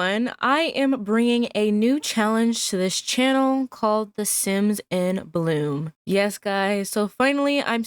everyone. I am bringing a new challenge to this channel called The Sims in Bloom. Yes, guys, so finally I'm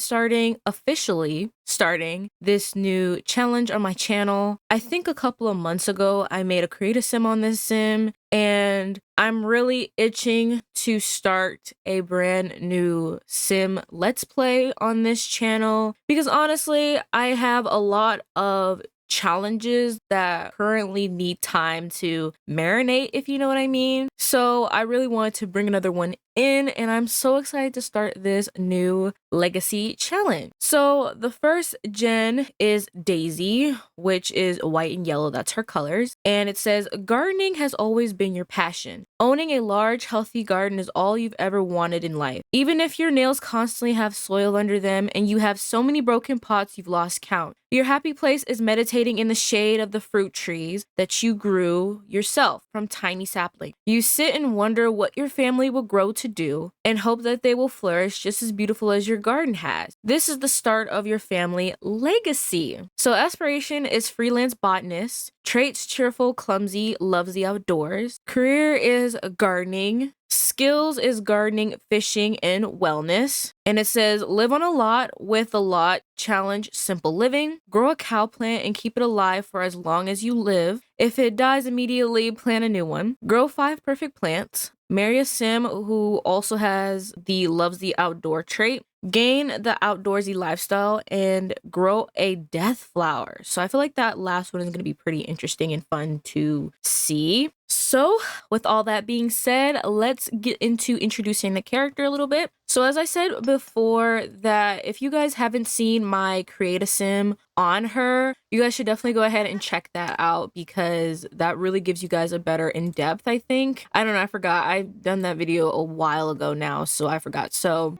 officially starting this new challenge on my channel. I think a couple of months ago I made a create a sim on this sim, and I'm really itching to start a brand new sim let's play on this channel because honestly, I have a lot of challenges that currently need time to marinate, if you know what I mean. So I really wanted to bring another one in, and I'm so excited to start this new legacy challenge. So the first gen is Daisy, which is white and yellow. That's her colors. And it says, gardening has always been your passion. Owning a large, healthy garden is all you've ever wanted in life. Even if your nails constantly have soil under them and you have so many broken pots you've lost count. Your happy place is meditating in the shade of the fruit trees that you grew yourself from tiny saplings. You sit and wonder what your family will grow to do and hope that they will flourish just as beautiful as your garden has. This is the start of your family legacy. So aspiration is freelance botanist, traits cheerful, clumsy, loves the outdoors. Career is gardening. Skills is gardening, fishing, and wellness. And it says live on a lot with a lot, challenge simple living, grow a cow plant and keep it alive for as long as you live. If it dies immediately, plant a new one. Grow 5 perfect plants. Marry a sim who also has the loves the outdoor trait. Gain the outdoorsy lifestyle and grow a death flower. So I feel like that last one is going to be pretty interesting and fun to see. So with all that being said, let's get into introducing the character a little bit. So as I said before, that if you guys haven't seen my create a sim on her, you guys should definitely go ahead and check that out because that really gives you guys a better in-depth, I think. I don't know, I forgot. I've done that video a while ago now, so I forgot. So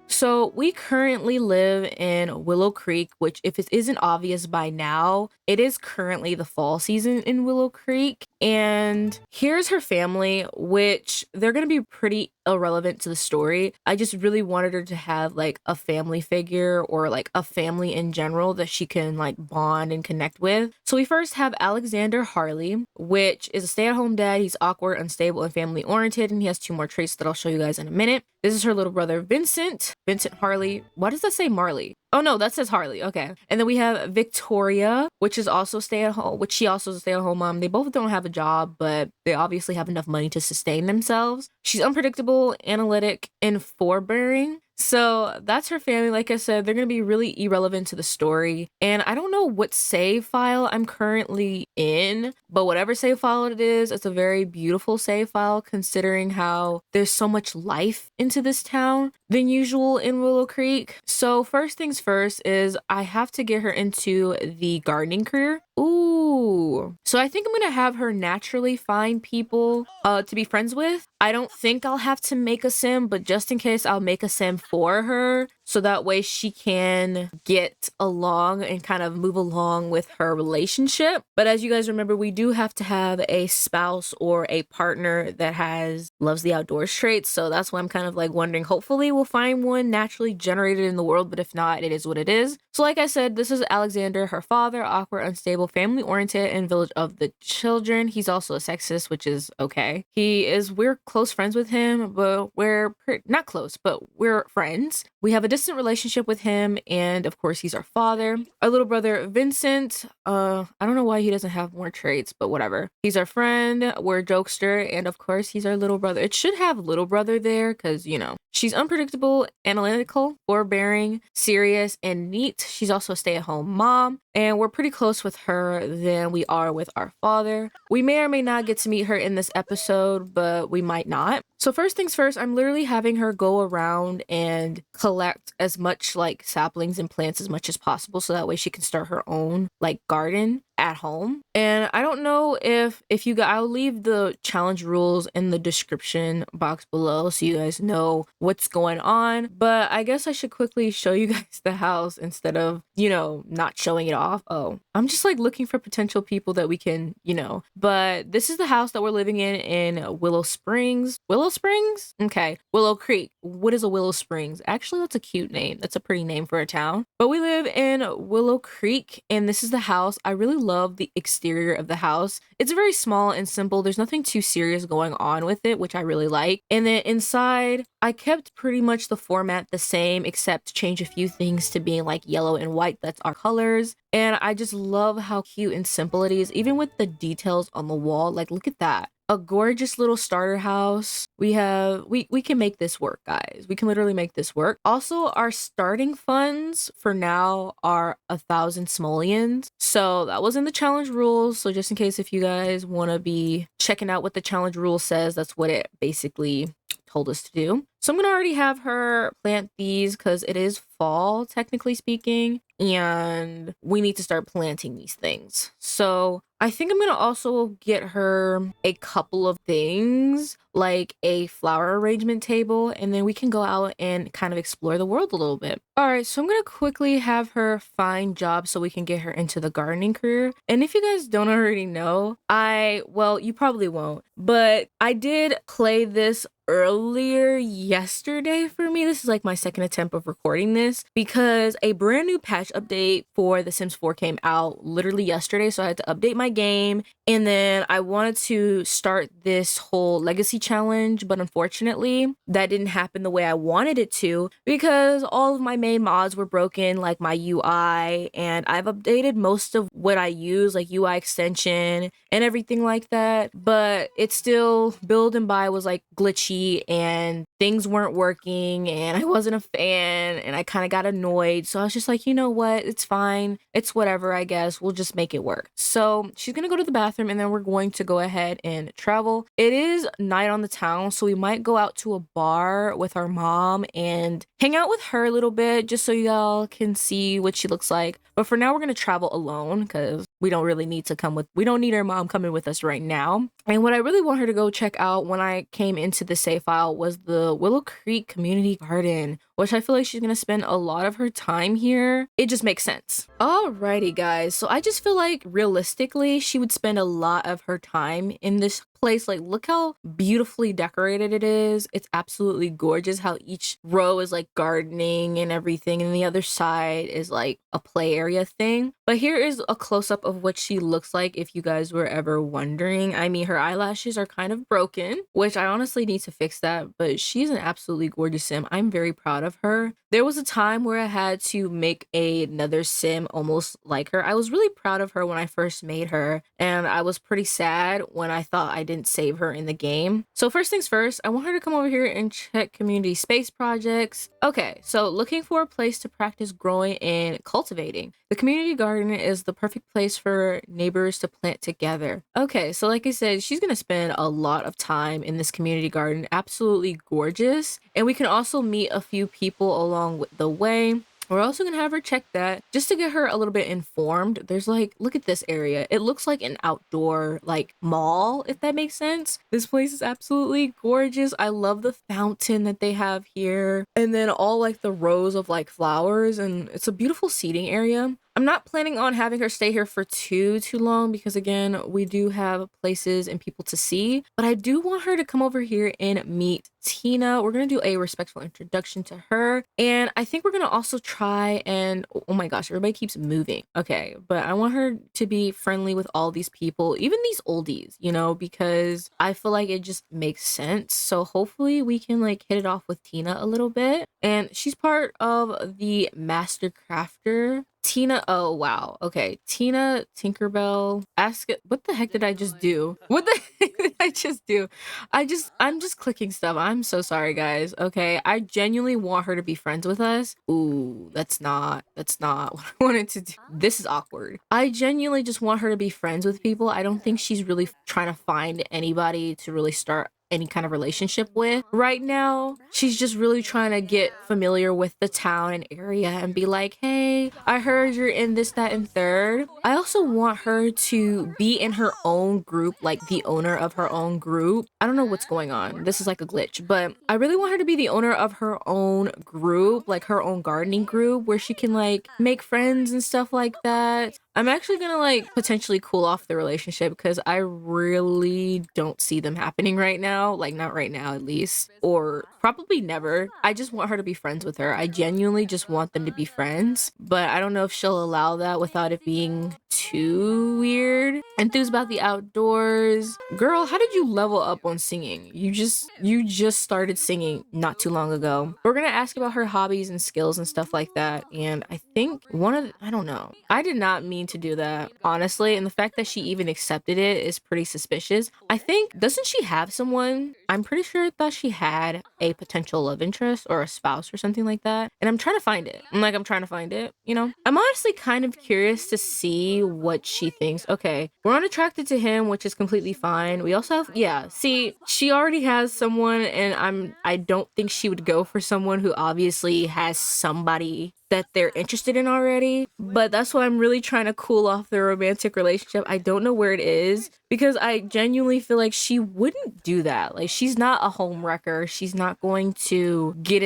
we currently live in Willow Creek, which if it isn't obvious by now, it is currently the fall season in Willow Creek. And here's her family, which they're going to be pretty irrelevant to the story. I just really wanted her to have like a family figure or like a family in general that she can like bond and connect with. So we first have Alexander Harley, which is a stay-at-home dad. He's awkward, unstable, and family oriented, and he has 2 more traits that I'll show you guys in a minute. This is her little brother, Vincent Harley. Why does that say Marley? Oh no, that says Harley. Okay. And then we have Victoria, which is also stay-at-home, which she also is a stay-at-home mom. They both don't have a job, but they obviously have enough money to sustain themselves. She's unpredictable, analytic, and forbearing. So that's her family. Like I said, they're going to be really irrelevant to the story. And I don't know what save file I'm currently in, but whatever save file it is, it's a very beautiful save file considering how there's so much life into this town than usual in Willow Creek. So first things first is I have to get her into the gardening career. Ooh. So I think I'm gonna have her naturally find people to be friends with. I don't think I'll have to make a sim, but just in case, I'll make a sim for her so that way she can get along and kind of move along with her relationship. But as you guys remember, we do have to have a spouse or a partner that loves the outdoors traits. So that's why I'm kind of like wondering, hopefully we'll find one naturally generated in the world, but if not, it is what it is. So like I said, this is Alexander, her father, awkward, unstable, family oriented, and village of the children. He's also a sexist, which is okay. We're close friends with him, but we're not close, but we're friends. We have a distant relationship with him, and of course, he's our father. Our little brother, Vincent, I don't know why he doesn't have more traits, but whatever. He's our friend, we're a jokester, and of course, he's our little brother. It should have little brother there, because, you know, she's unpredictable, analytical, forbearing, serious, and neat. She's also a stay-at-home mom, and we're pretty close with her than we are with our father. We may or may not get to meet her in this episode, but we might not. So first things first, I'm literally having her go around and collect as much like saplings and plants as much as possible so that way she can start her own like garden at home. And I don't know if you guys, I'll leave the challenge rules in the description box below so you guys know what's going on, but I guess I should quickly show you guys the house instead of, you know, not showing it off. Oh, I'm just like looking for potential people that we can, you know, but this is the house that we're living in Willow Springs. Willow Springs? Okay. Willow Creek. What is a Willow Springs? Actually, that's a cute name. That's a pretty name for a town. But we live in Willow Creek, and this is the house. I really love the exterior of the house. It's very small and simple. There's nothing too serious going on with it, which I really like. And then inside, I kept pretty much the format the same, except change a few things to being like yellow and white. That's our colors. And I just love how cute and simple it is, even with the details on the wall. Like, look at that. A gorgeous little starter house. We can make this work, guys. We can literally make this work. Also, our starting funds for now are 1,000 simoleons. So that was in the challenge rules. So just in case if you guys want to be checking out what the challenge rule says, that's what it basically told us to do. So I'm gonna already have her plant these because it is fall, technically speaking, and we need to start planting these things. So I think I'm gonna also get her a couple of things like a flower arrangement table, and then we can go out and kind of explore the world a little bit. All right, so I'm gonna quickly have her find jobs so we can get her into the gardening career. And if you guys don't already know, well, you probably won't, but I did play this earlier yesterday for me. This is like my second attempt of recording this because a brand new patch update for The Sims 4 came out literally yesterday. So I had to update my game, and then I wanted to start this whole legacy challenge, but unfortunately that didn't happen the way I wanted it to because all of my main mods were broken, like my UI, and I've updated most of what I use, like UI extension and everything like that, but it still, build and buy was like glitchy and things weren't working and I wasn't a fan and I kind of got annoyed. So I was just like, you know what? It's fine. It's whatever, I guess. We'll just make it work. So she's going to go to the bathroom and then we're going to go ahead and travel. It is night on the town, so we might go out to a bar with our mom and hang out with her a little bit just so y'all can see what she looks like. But for now, we're going to travel alone because we don't really need to we don't need our mom coming with us right now. And what I really want her to go check out when I came into the save file was the Willow Creek Community Garden, which I feel like she's gonna spend a lot of her time here. It just makes sense. Alrighty, guys. So I just feel like realistically, she would spend a lot of her time in this place. Like, look how beautifully decorated it is. It's absolutely gorgeous how each row is like gardening and everything, and the other side is like a play area thing. But here is a close-up of what she looks like if you guys were ever wondering. I mean, her eyelashes are kind of broken, which I honestly need to fix that, but she's an absolutely gorgeous sim. I'm very proud of her. There was a time where I had to make another sim almost like her. I was really proud of her when I first made her, and I was pretty sad when I thought I didn't save her in the game. So first things first, I want her to come over here and check community space projects. Okay, so looking for a place to practice growing and cultivating. The community garden is the perfect place for neighbors to plant together. Okay, so like I said, she's gonna spend a lot of time in this community garden. Absolutely gorgeous. And we can also meet a few people along the way. We're also gonna have her check that just to get her a little bit informed. There's like, look at this area. It looks like an outdoor like mall, if that makes sense. This place is absolutely gorgeous. I love the fountain that they have here. And then all like the rows of like flowers, and it's a beautiful seating area. I'm not planning on having her stay here for too long because again, we do have places and people to see, but I do want her to come over here and meet Tina. We're going to do a respectful introduction to her. And I think we're going to also try and, oh my gosh, everybody keeps moving. Okay. But I want her to be friendly with all these people, even these oldies, you know, because I feel like it just makes sense. So hopefully we can like hit it off with Tina a little bit. And she's part of the Master Crafter. Tina, oh wow, okay. Tina Tinkerbell, ask it. What the heck did I just do? What the heck did I just do? I'm just clicking stuff. I'm so sorry, guys. Okay, I genuinely want her to be friends with us. Ooh, that's not what I wanted to do. This is awkward. I genuinely just want her to be friends with people. I don't think she's really trying to find anybody to really start any kind of relationship with right now. She's just really trying to get familiar with the town and area and be like, hey, I heard you're in this, that, and third. I also want her to be in her own group, like the owner of her own group. I don't know what's going on. This is like a glitch, but I really want her to be the owner of her own group, like her own gardening group where she can like make friends and stuff like that. I'm actually gonna like potentially cool off the relationship because I really don't see them happening right now. Like, not right now, at least, or probably never. I just want her to be friends with her. I genuinely just want them to be friends, but I don't know if she'll allow that without it being too weird. Enthused about the outdoors. Girl, how did you level up on singing? You just started singing not too long ago. We're gonna ask about her hobbies and skills and stuff like that. And I think I don't know. I did not mean to do that, honestly. And the fact that she even accepted it is pretty suspicious. I think, doesn't she have someone? I'm pretty sure that she had a potential love interest or a spouse or something like that. And I'm trying to find it. I'm trying to find it, you know? I'm honestly kind of curious to see what she thinks. Okay, we're unattracted to him, which is completely fine. We also have, yeah, see, she already has someone, and I don't think she would go for someone who obviously has somebody that they're interested in already. But that's why I'm really trying to cool off the romantic relationship. I don't know where it is because I genuinely feel like she wouldn't do that. Like, she's not a home wrecker. She's not going to get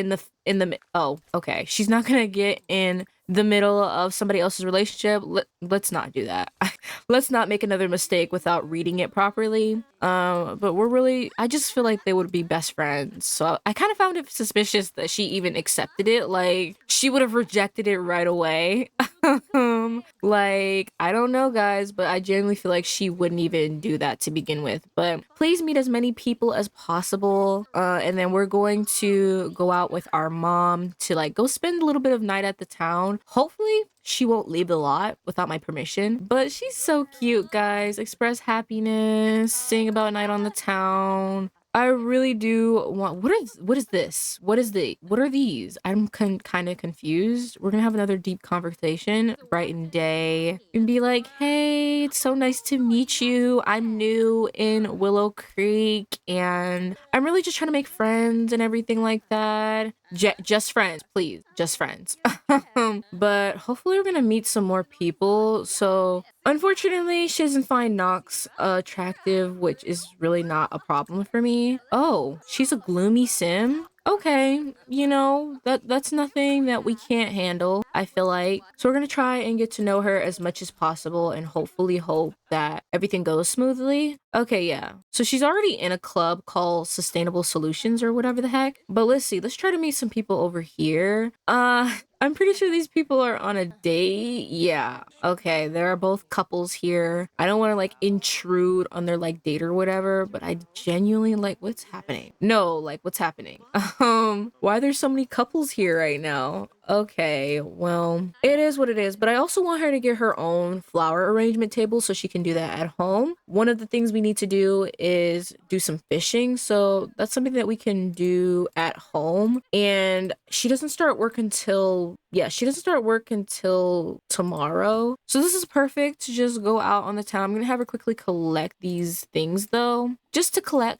oh, okay. She's not going to get in the middle of somebody else's relationship. Let's not do that. Let's not make another mistake without reading it properly. But I just feel like they would be best friends. So I kind of found it suspicious that she even accepted it. Like, she would have rejected it right away. Like, I don't know, guys, but I genuinely feel like she wouldn't even do that to begin with. But please meet as many people as possible. And then we're going to go out with our mom to like go spend a little bit of night at the town. Hopefully she won't leave the lot without my permission, but she's so cute, guys. Express happiness, sing about a night on the town. I really do want. What is this? What are these? I'm kind of confused. We're gonna have another deep conversation, brighten day, and be like, "Hey, it's so nice to meet you. I'm new in Willow Creek, and I'm really just trying to make friends and everything like that. Just friends, please, just friends." But hopefully we're gonna meet some more people. So unfortunately, she doesn't find Nox attractive, which is really not a problem for me. Oh, she's a gloomy sim? Okay, that's nothing that we can't handle, I feel like. So we're gonna try and get to know her as much as possible and hopefully hope that everything goes smoothly. Okay, yeah. So she's already in a club called Sustainable Solutions or whatever the heck. But let's see, let's try to meet some people over here. I'm pretty sure these people are on a date. Yeah. Okay, there are both couples here. I don't want to like intrude on their like date or whatever, but I genuinely like what's happening. No, like what's happening? Why are there so many couples here right now? Okay, well, it is what it is, but I also want her to get her own flower arrangement table so she can do that at home. One of the things we need to do is do some fishing, so that's something that we can do at home. And she doesn't start work until tomorrow. So this is perfect to just go out on the town. I'm gonna have her quickly collect these things though, just to collect,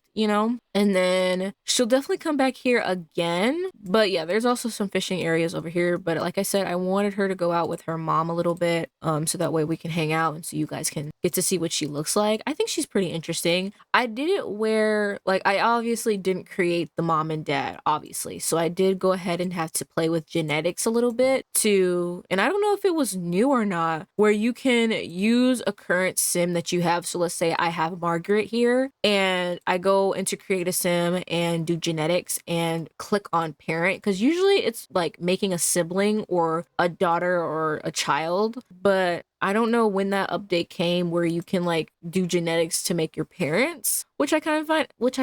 and then she'll definitely come back here again. But yeah, there's also some fishing areas over here. But like I said, I wanted her to go out with her mom a little bit, so that way we can hang out and so you guys can get to see what she looks like. I think she's pretty interesting. I did it where, like, I obviously didn't create the mom and dad, obviously. So I did go ahead and have to play with genetics a little bit and I don't know if it was new or not, where you can use a current sim that you have. So let's say I have Margret here and I go into create a sim and do genetics and click on parent, because usually it's like making a sibling or a daughter or a child, but I don't know when that update came where you can like do genetics to make your parents, which I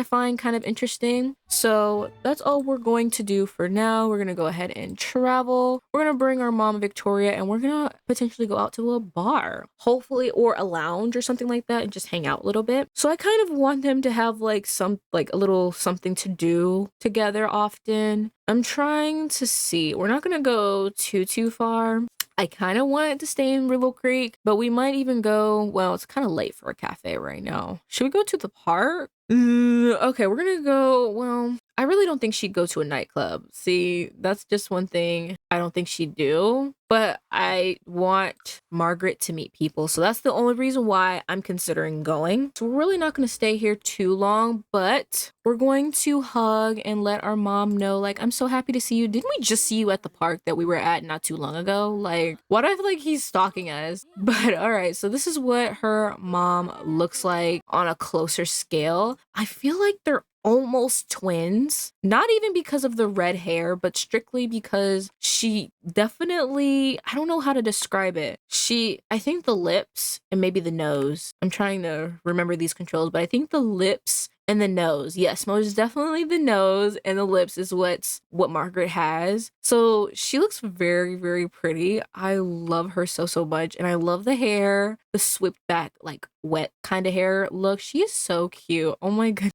find kind of interesting. So that's all we're going to do for now. We're gonna go ahead and travel. We're gonna bring our mom Victoria and we're gonna potentially go out to a bar, hopefully, or a lounge or something like that, and just hang out a little bit. So I kind of want them to have like a little something to do together often. I'm trying to see. We're not gonna go too far. I kind of wanted to stay in Willow Creek, but we might even go, well, it's kind of late for a cafe right now. Should we go to the park? Okay, we're gonna go, well, I really don't think she'd go to a nightclub. See, that's just one thing I don't think she'd do. But I want Margret to meet people. So that's the only reason why I'm considering going. So we're really not going to stay here too long, but we're going to hug and let our mom know, like, I'm so happy to see you. Didn't we just see you at the park that we were at not too long ago? Like, why do I feel like he's stalking us? But all right, so this is what her mom looks like on a closer scale. I feel like they're almost twins, not even because of the red hair, but strictly because she definitely, I don't know how to describe it. I think the lips and maybe the nose, I'm trying to remember these controls, but I think the lips and the nose, yes, most definitely the nose and the lips is what Margret has. So she looks very, very pretty. I love her so much, and I love the hair, the swept back, like wet kind of hair look. She is so cute. Oh my god.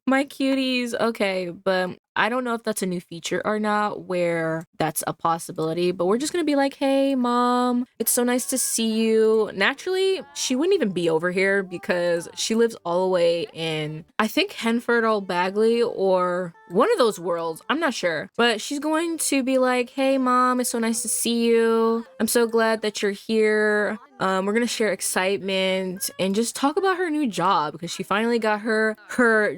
My cuties. Okay, but I don't know if that's a new feature or not, where that's a possibility, but we're just gonna be like, hey, mom, it's so nice to see you. Naturally, she wouldn't even be over here because she lives all the way in, I think, Henford or Bagley or one of those worlds. I'm not sure, but she's going to be like, hey, mom, it's so nice to see you. I'm so glad that you're here. We're gonna share excitement and just talk about her new job because she finally got her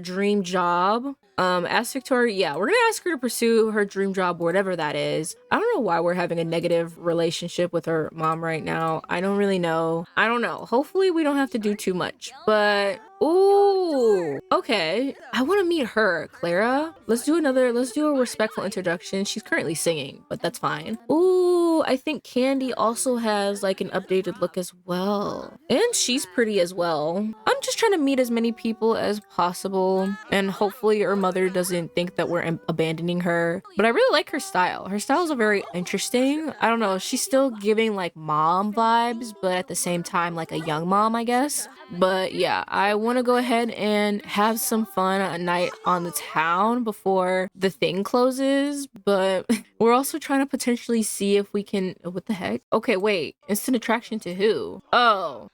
dream job. Ask Victoria, yeah, we're gonna ask her to pursue her dream job, whatever that is. I don't know why we're having a negative relationship with her mom right now. I don't really know. I don't know. Hopefully we don't have to do too much, but ooh, okay. I want to meet her, Clara. Let's do a respectful introduction. She's currently singing, but that's fine. Ooh, I think Candy also has like an updated look as well. And she's pretty as well. I'm just trying to meet as many people as possible, and hopefully her mother doesn't think that we're abandoning her. But I really like her style. Her styles are very interesting. I don't know, she's still giving like mom vibes, but at the same time like a young mom, I guess. But yeah, I want to go ahead and have some fun at night on the town before the thing closes. But we're also trying to potentially see if we can, what the heck? Okay, wait, instant attraction to who? Oh,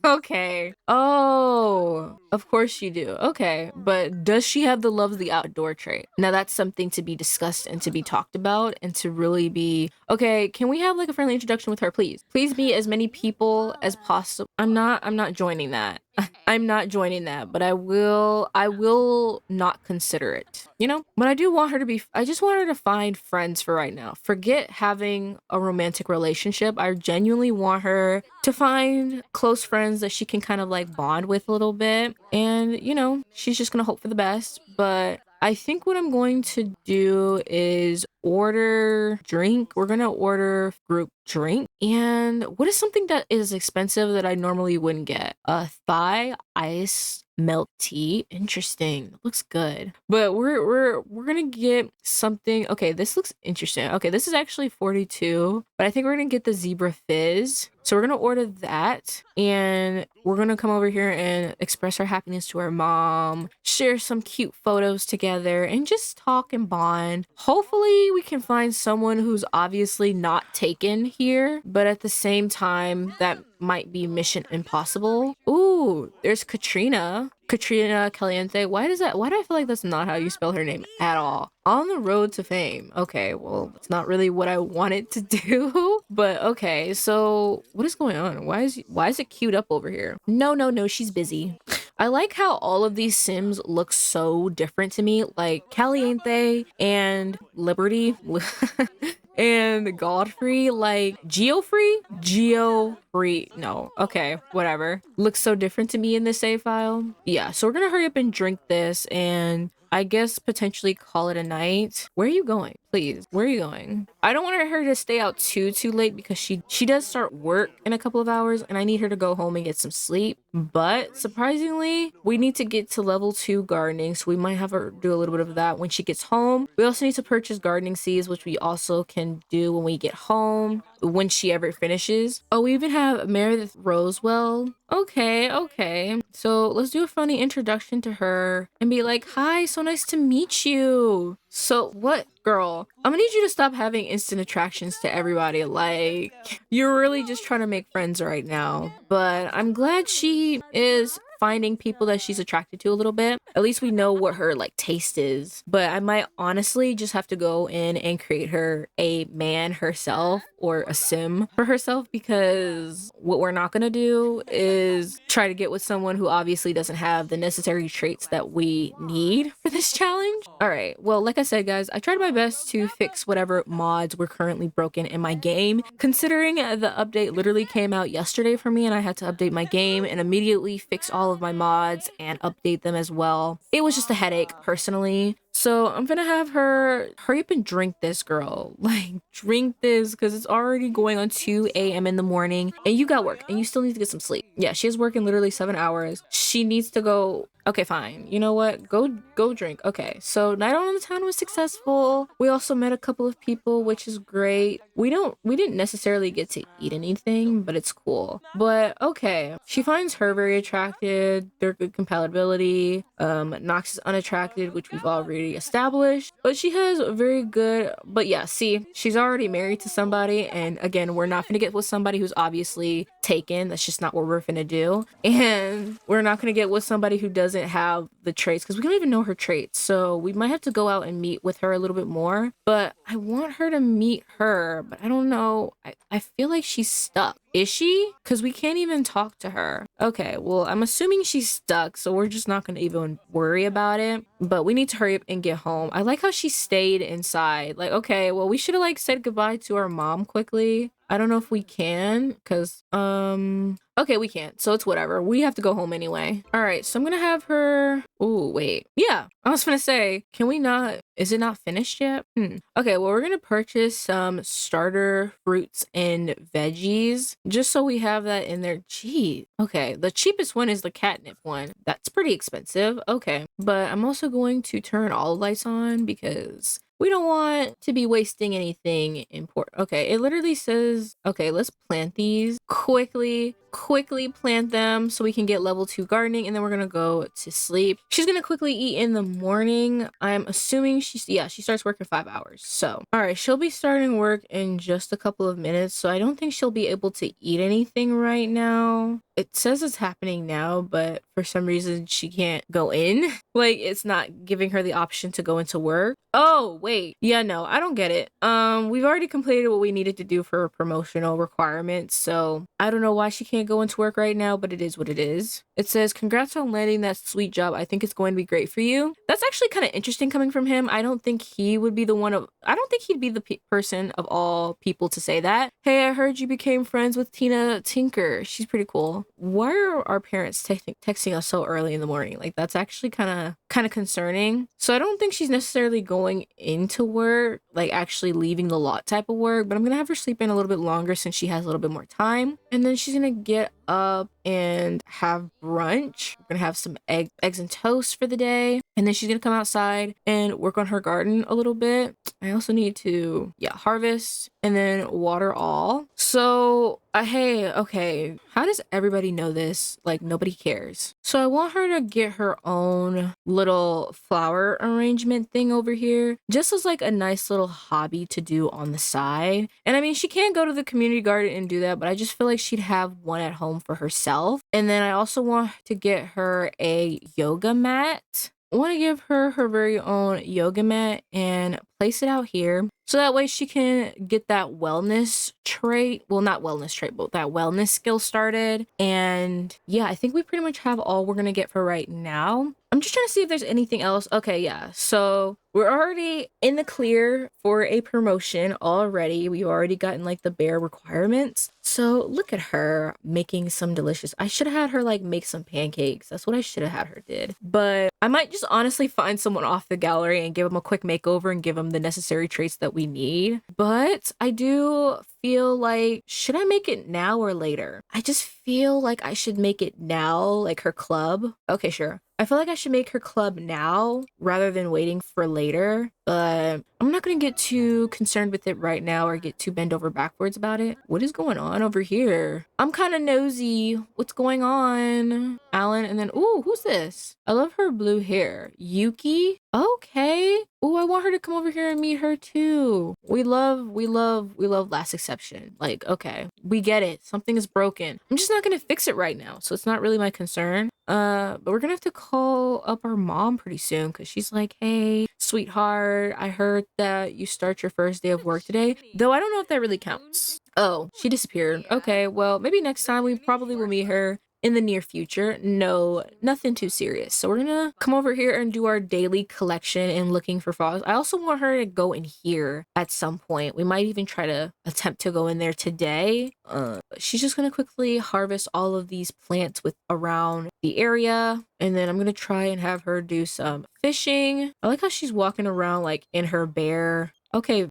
okay. Oh, of course you do. Okay, but does she have the love of the outdoor trait? Now that's something to be discussed and to be talked about and to really be, okay, can we have like a friendly introduction with her, please? Please meet as many people as possible. I'm not joining that. I'm not joining that, but I will not consider it. You know? But I do want her to be, I just want her to find friends for right now. Forget having a romantic relationship. I genuinely want her to find close friends that she can kind of like bond with a little bit. And, you know, she's just gonna hope for the best. But I think what I'm going to do is order drink. We're gonna order group drink. And what is something that is expensive that I normally wouldn't get? A Thai ice milk tea. Interesting. Looks good. But we're gonna get something. Okay, this looks interesting. Okay, this is actually 42, but I think we're gonna get the zebra fizz. So we're gonna order that, and we're gonna come over here and express our happiness to our mom, share some cute photos together, and just talk and bond. Hopefully we can find someone who's obviously not taken here, but at the same time, that might be mission impossible. Ooh, there's Katrina. Katrina Caliente. Why do I feel like that's not how you spell her name at all? On the road to fame. Okay, well, it's not really what I wanted to do, but okay. So what is going on? Why is it queued up over here? No, she's busy. I like how all of these Sims look so different to me, like Caliente and Liberty. And Godfrey, like Geofree, no, okay, whatever. Looks so different to me in this save file. Yeah, so we're gonna hurry up and drink this, and I guess potentially call it a night. Where are you going? Please, where are you going? I don't want her to stay out too late because she does start work in a couple of hours, and I need her to go home and get some sleep. But surprisingly, we need to get to level 2 gardening, so we might have her do a little bit of that when she gets home. We also need to purchase gardening seeds, which we also can do when we get home, when she ever finishes. Oh, we even have Meredith Rosewell. Okay. So let's do a funny introduction to her and be like, hi, so nice to meet you. So what, girl? I'm gonna need you to stop having instant attractions to everybody. Like, you're really just trying to make friends right now. But I'm glad she is finding people that she's attracted to a little bit. At least we know what her like taste is. But I might honestly just have to go in and create her a man herself or a sim for herself, because what we're not gonna do is try to get with someone who obviously doesn't have the necessary traits that we need for this challenge. All right, well, like I said, guys, I tried my best to fix whatever mods were currently broken in my game, considering the update literally came out yesterday for me and I had to update my game and immediately fix all of my mods and update them as well. It was just a headache personally. So I'm gonna have her hurry up and drink this, girl. Like, drink this, because it's already going on 2 a.m. in the morning and you got work and you still need to get some sleep. Yeah, she has work in literally 7 hours. She needs to go. Okay, fine. You know what? Go drink. Okay, so night on in the town was successful. We also met a couple of people, which is great. We didn't necessarily get to eat anything, but it's cool. But okay, she finds her very attractive. They're good compatibility. Nox is unattracted, which we've already established, but she has a very good. But yeah, see, she's already married to somebody, and again, we're not gonna get with somebody who's obviously taken. That's just not what we're gonna do. And we're not gonna get with somebody who doesn't have the traits, because we don't even know her traits. So we might have to go out and meet with her a little bit more. But I want her to meet her, but I don't know. I feel like she's stuck. Is she? Because we can't even talk to her. Okay, well, I'm assuming she's stuck, so we're just not going to even worry about it. But we need to hurry up and get home. I like how she stayed inside. Like, okay, well, we should have like said goodbye to our mom quickly. I don't know if we can, because okay, we can't, so it's whatever. We have to go home anyway. All right, so I'm gonna have her. Oh wait, yeah, I was gonna say, can we not? Is it not finished yet? Okay, well, we're gonna purchase some starter fruits and veggies just so we have that in there. Gee, okay, the cheapest one is the catnip one. That's pretty expensive. Okay, but I'm also going to turn all the lights on because we don't want to be wasting anything important. Okay, it literally says, okay, let's plant these quickly plant them so we can get level 2 gardening, and then we're gonna go to sleep. She's gonna quickly eat in the morning. I'm assuming she starts work in 5 hours. So, all right, she'll be starting work in just a couple of minutes. So I don't think she'll be able to eat anything right now. It says it's happening now, but for some reason she can't go in. Like, it's not giving her the option to go into work. Oh, wait. Yeah, no, I don't get it. We've already completed what we needed to do for promotional requirements, so I don't know why she can't go into work right now, but it is what it is. It says, congrats on landing that sweet job. I think it's going to be great for you. That's actually kind of interesting coming from him. I don't think he would be I don't think he'd be the person of all people to say that. Hey, I heard you became friends with Tina Tinker. She's pretty cool. Why are our parents texting us so early in the morning? Like, that's actually kind of concerning. So I don't think she's necessarily going into work, like actually leaving the lot type of work, but I'm gonna have her sleep in a little bit longer since she has a little bit more time. And then she's gonna get up and have brunch. We're gonna have some eggs and toast for the day, and then she's gonna come outside and work on her garden a little bit. I also need to harvest and then water all. So hey, okay, how does everybody know this? Like, nobody cares. So I want her to get her own little flower arrangement thing over here, just as like a nice little hobby to do on the side. And I mean, she can go to the community garden and do that, but I just feel like she'd have one at home for herself. And then I also want to get her a yoga mat. I want to give her her very own yoga mat and place it out here, so that way she can get that wellness trait. Well, not wellness trait, but that wellness skill started. And yeah, I think we pretty much have all we're gonna get for right now. I'm just trying to see if there's anything else. Okay, yeah. So we're already in the clear for a promotion already. We've already gotten like the bare requirements. So look at her making some delicious. I should have had her like make some pancakes. That's what I should have had her did. But I might just honestly find someone off the gallery and give them a quick makeover and give them the necessary traits that we need. But I do feel like, should I make it now or later? I just feel like I should make it now, like her club. Okay, sure. I feel like I should make her club now rather than waiting for later, but I'm not gonna get too concerned with it right now or get too bent over backwards about it. What is going on over here? I'm kind of nosy. What's going on? Alan, and then, ooh, who's this? I love her blue hair. Yuki? Okay. Oh, I want her to come over here and meet her too. We love Last Exception. Like, okay, we get it. Something is broken. I'm just not gonna fix it right now, so it's not really my concern. But we're gonna have to call up our mom pretty soon because she's like, hey, sweetheart, I heard that you start your first day of work today. Though I don't know if that really counts. Oh, she disappeared. Okay, well, maybe next time we probably will meet her in the near future. No, nothing too serious. So we're gonna come over here and do our daily collection and looking for frogs. I also want her to go in here at some point. We might even try to attempt to go in there today. She's just gonna quickly harvest all of these plants with around the area, and then I'm gonna try and have her do some fishing. I like how she's walking around like in her bear. Okay,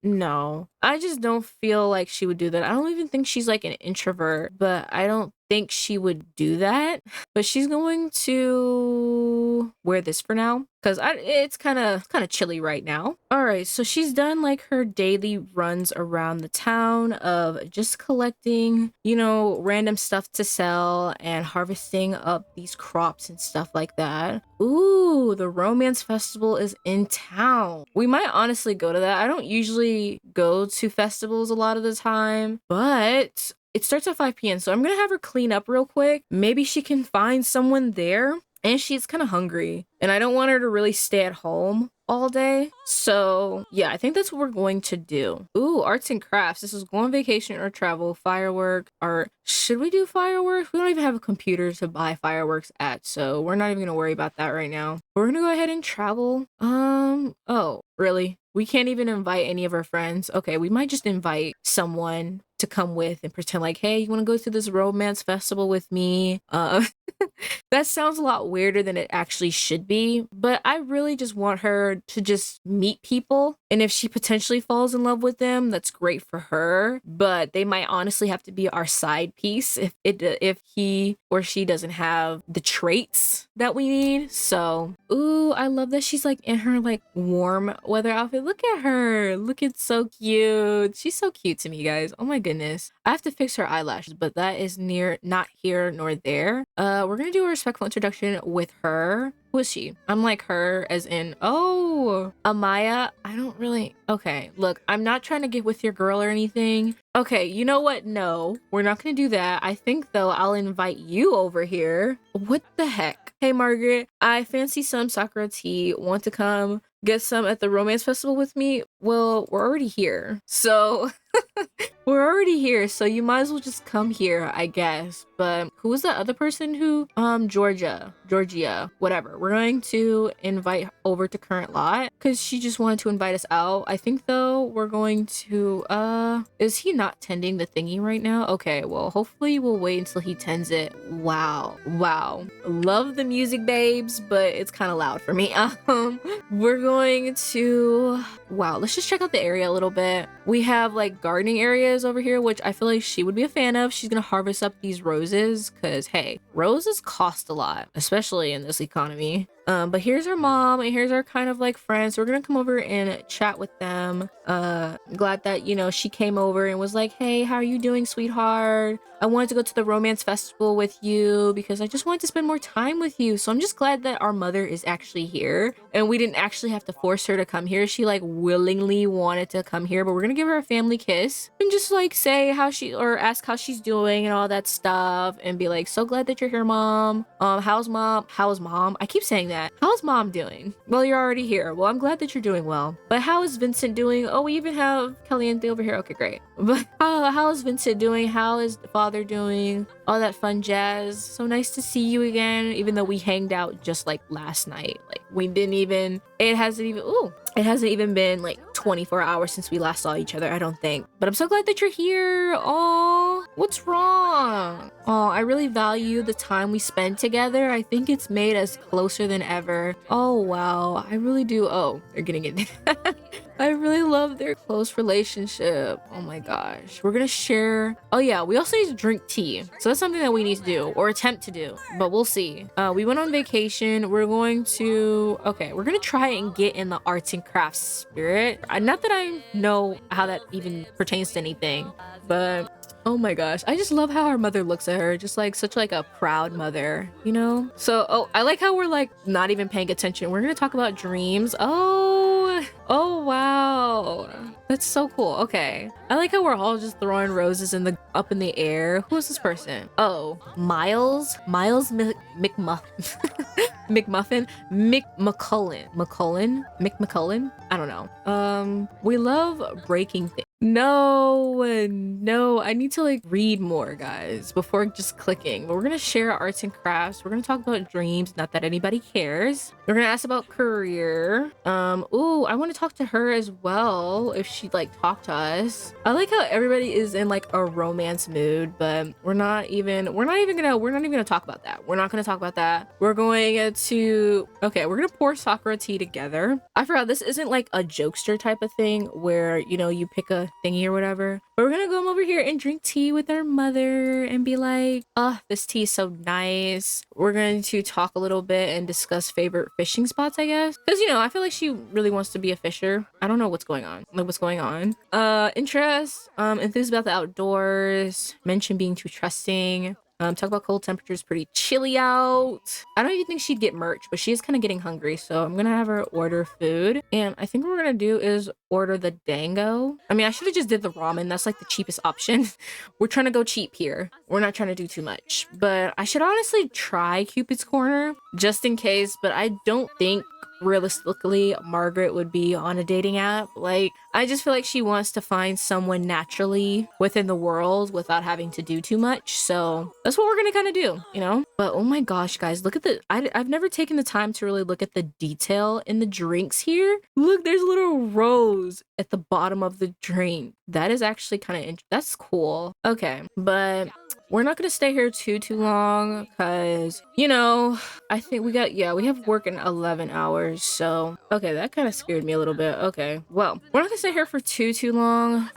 no. I just don't feel like she would do that. I don't even think she's like an introvert, but I don't think she would do that. But she's going to wear this for now because it's kind of chilly right now. All right, so she's done like her daily runs around the town of just collecting, you know, random stuff to sell and harvesting up these crops and stuff like that. Ooh, the romance festival is in town. We might honestly go to that. I don't usually go to festivals a lot of the time, but it starts at 5 p.m. So I'm gonna have her clean up real quick. Maybe she can find someone there. And she's kind of hungry. And I don't want her to really stay at home all day. So yeah, I think that's what we're going to do. Ooh, arts and crafts. This is go on vacation or travel, firework, art. Should we do fireworks? We don't even have a computer to buy fireworks at, so we're not even gonna worry about that right now. We're gonna go ahead and travel. Oh, really? We can't even invite any of our friends. Okay, we might just invite someone to come with and pretend like, hey, you want to go to this romance festival with me? That sounds a lot weirder than it actually should be, but I really just want her to just meet people. And if she potentially falls in love with them, that's great for her, but they might honestly have to be our side piece if he or she doesn't have the traits that we need. So, ooh, I love that she's like in her like warm weather outfit. Look at her. Look, it's so cute. She's so cute to me, guys. Oh my goodness. I have to fix her eyelashes, but that is not here nor there. We're gonna do a respectful introduction with her. Who is she? I'm like her as in, oh, Amaya. I don't really, okay, look, I'm not trying to get with your girl or anything. Okay, you know what? No, we're not gonna do that. I think though I'll invite you over here. What the heck? Hey Margaret, I fancy some sakura tea. Want to come get some at the romance festival with me? Well, we're already here. So we're already here, so you might as well just come here, I guess. But who was that other person who Georgia, whatever. We're going to invite over to current lot because she just wanted to invite us out. I think though we're going to is he not tending the thingy right now? Okay, well hopefully we'll wait until he tends it. Wow. Love the music, babes, but it's kind of loud for me. We're going to, wow, let's just check out the area a little bit. We have like gardening areas over here, which I feel like she would be a fan of. She's gonna harvest up these roses because hey, roses cost a lot, especially in this economy. But here's our mom and here's our kind of like friends. So we're gonna come over and chat with them. Glad that, you know, she came over and was like, hey, how are you doing, sweetheart? I wanted to go to the romance festival with you because I just wanted to spend more time with you. So I'm just glad that our mother is actually here and we didn't actually have to force her to come here. She like willingly wanted to come here, but we're gonna give her a family kiss and just like say how she, or ask how she's doing and all that stuff and be like, so glad that you're here, mom. How's mom? I keep saying that. How's mom doing? Well, you're already here. Well, I'm glad that you're doing well. But how is Vincent doing? Oh, we even have Caliente over here. Okay, great. But how is Vincent doing? How is the father doing? All that fun jazz. So nice to see you again, even though we hanged out just like last night. Like we didn't even, it hasn't even been like 24 hours since we last saw each other, I don't think. But I'm so glad that you're here. Oh, what's wrong? Oh, I really value the time we spend together. I think it's made us closer than ever. Oh, wow. I really do. Oh, they're getting it. I really love their close relationship. Oh my gosh. We're gonna share. Oh yeah, we also need to drink tea. So that's something that we need to do or attempt to do, but we'll see. We went on vacation. We're going to, okay, we're gonna try and get in the arts and crafts spirit. Not that I know how that even pertains to anything, but Oh my gosh. I just love how her mother looks at her, just like such like a proud mother, you know? So, oh, I like how we're like not even paying attention. We're gonna talk about dreams. Oh wow. That's so cool. Okay. I like how we're all just throwing roses in the up in the air. Who is this person? Oh, Miles. McMuffin. McMuffin. McMullen. I don't know. We love breaking things. No, I need to like read more, guys, before just clicking. But we're gonna share arts and crafts. We're gonna talk about dreams, not that anybody cares. We're gonna ask about career. Ooh, I want to talk to her as well if she'd like talk to us. I like how everybody is in like a romance mood, but we're not even gonna talk about that. We're not gonna talk about that. We're going to we're gonna pour sakura tea together. I forgot this isn't like a jokester type of thing where you pick a thingy or whatever. But we're gonna go over here and drink tea with our mother and be like, oh, this tea is so nice. We're going to talk a little bit and discuss favorite fishing spots, I guess. Because I feel like she really wants to be a fisher. I don't know what's going on. Interest, enthused about the outdoors, mention being too trusting. Talk about cold temperatures, pretty chilly out. I don't even think she'd get merch, but she is kind of getting hungry, so I'm gonna have her order food. And I think what we're gonna do is order the dango. I mean, I should have just did the ramen. That's like the cheapest option. We're trying to go cheap here. We're not trying to do too much, but I should honestly try Cupid's Corner just in case, but I don't think realistically Margret would be on a dating app. Like, I just feel like she wants to find someone naturally within the world without having to do too much. So that's what we're gonna kind of do, But oh my gosh, guys, look at I've never taken the time to really look at the detail in the drinks here. Look, there's a little rose at the bottom of the drink. That is actually kind of that's cool. Okay, but we're not gonna stay here too long because I think we have work in 11 hours. So okay, that kind of scared me a little bit. Okay, well, we're not gonna stay here for too long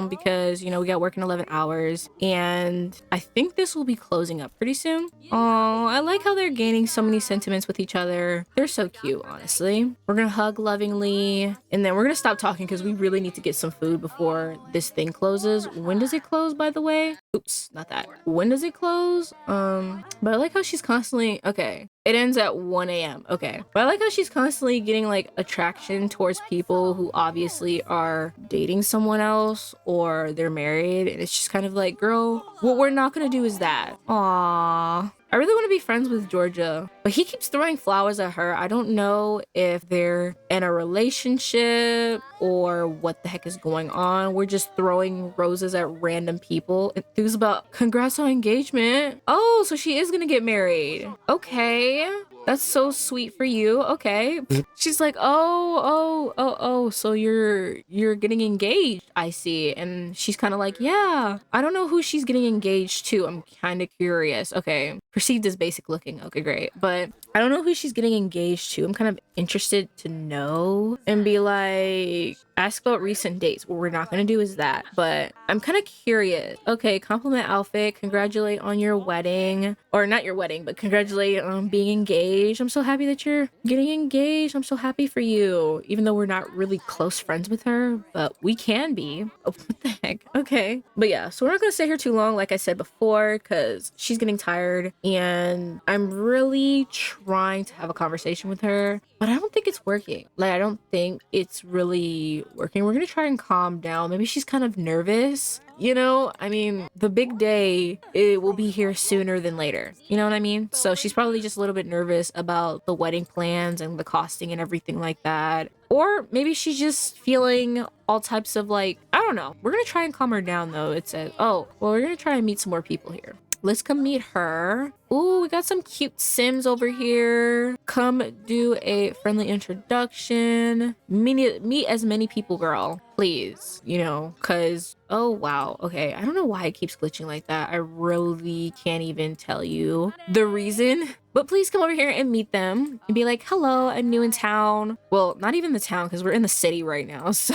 because we got work in 11 hours and I think this will be closing up pretty soon. Oh, I like how they're gaining so many sentiments with each other. They're so cute, honestly. We're gonna hug lovingly and then we're gonna stop talking because we really need to get some food before this thing closes. When does it close, by the way? Oops, not that. When does it close? But I like how she's constantly it ends at 1 a.m. Okay. But I like how she's constantly getting like attraction towards people who obviously are dating someone else or they're married. And it's just kind of like, girl, what we're not gonna do is that. Aww. I really want to be friends with Georgia, but he keeps throwing flowers at her. I don't know if they're in a relationship or what the heck is going on. We're just throwing roses at random people. Enthused about congrats on engagement. Oh, so she is gonna get married. Okay. That's so sweet for you. Okay. She's like, oh, so you're getting engaged, I see. And she's kind of like, yeah. I don't know who she's getting engaged to. I'm kind of curious. Okay. Perceived as basic looking. Okay, great. But I don't know who she's getting engaged to. I'm kind of interested to know and be like, ask about recent dates. What we're not going to do is that, but I'm kind of curious. Okay, compliment outfit. Congratulate on your wedding, or not your wedding, but congratulate on being engaged. I'm so happy that you're getting engaged. I'm so happy for you, even though we're not really close friends with her, but we can be. Oh, what the heck? Okay, but yeah, so we're not going to stay here too long, like I said before, because she's getting tired and I'm really trying to have a conversation with her, but I don't think it's working. Like, I don't think it's really working. We're gonna try and calm down. Maybe she's kind of nervous. I mean, the big day, it will be here sooner than later. You know what I mean? So she's probably just a little bit nervous about the wedding plans and the costing and everything like that. Or maybe she's just feeling all types of like, I don't know. We're gonna try and calm her down though. It says, oh, well, we're gonna try and meet some more people here. Let's come meet her. Ooh, we got some cute Sims over here. Come do a friendly introduction. Meet as many people, girl. Please, because, oh, wow. Okay, I don't know why it keeps glitching like that. I really can't even tell you the reason. But please come over here and meet them and be like, hello, I'm new in town. Well, not even the town because we're in the city right now. So,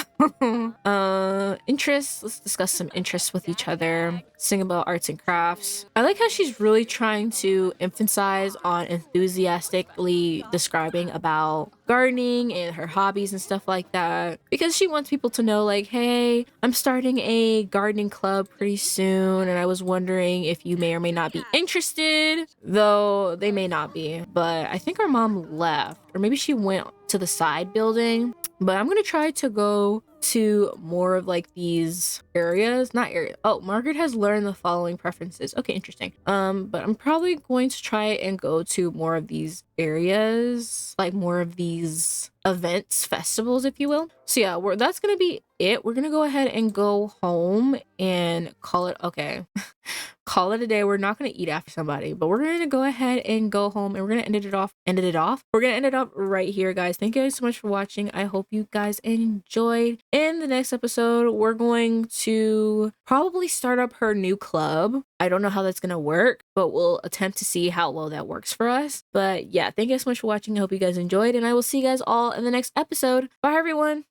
interests. Let's discuss some interests with each other. Sing about arts and crafts. I like how she's really trying to emphasize on enthusiastically describing about gardening and her hobbies and stuff like that, because she wants people to know, like, hey, I'm starting a gardening club pretty soon, and I was wondering if you may or may not be interested, though they may not be. But I think our mom left, or maybe she went to the side building. But I'm gonna try to go to more of like these areas, not area. Oh, Margaret has learned the following preferences. Okay, interesting. But I'm probably going to try and go to more of these areas, like more of these events, festivals, if you will. So yeah, that's gonna be it. We're gonna go ahead and go home and call it okay. Call it a day. We're not gonna eat after somebody, but we're gonna go ahead and go home, and we're gonna end it off. We're gonna end it up right here, guys. Thank you guys so much for watching. I hope you guys enjoyed. In the next episode, we're going to probably start up her new club. I don't know how that's gonna work, but we'll attempt to see how well that works for us. But yeah, thank you guys so much for watching. I hope you guys enjoyed, and I will see you guys all in the next episode. Bye, everyone.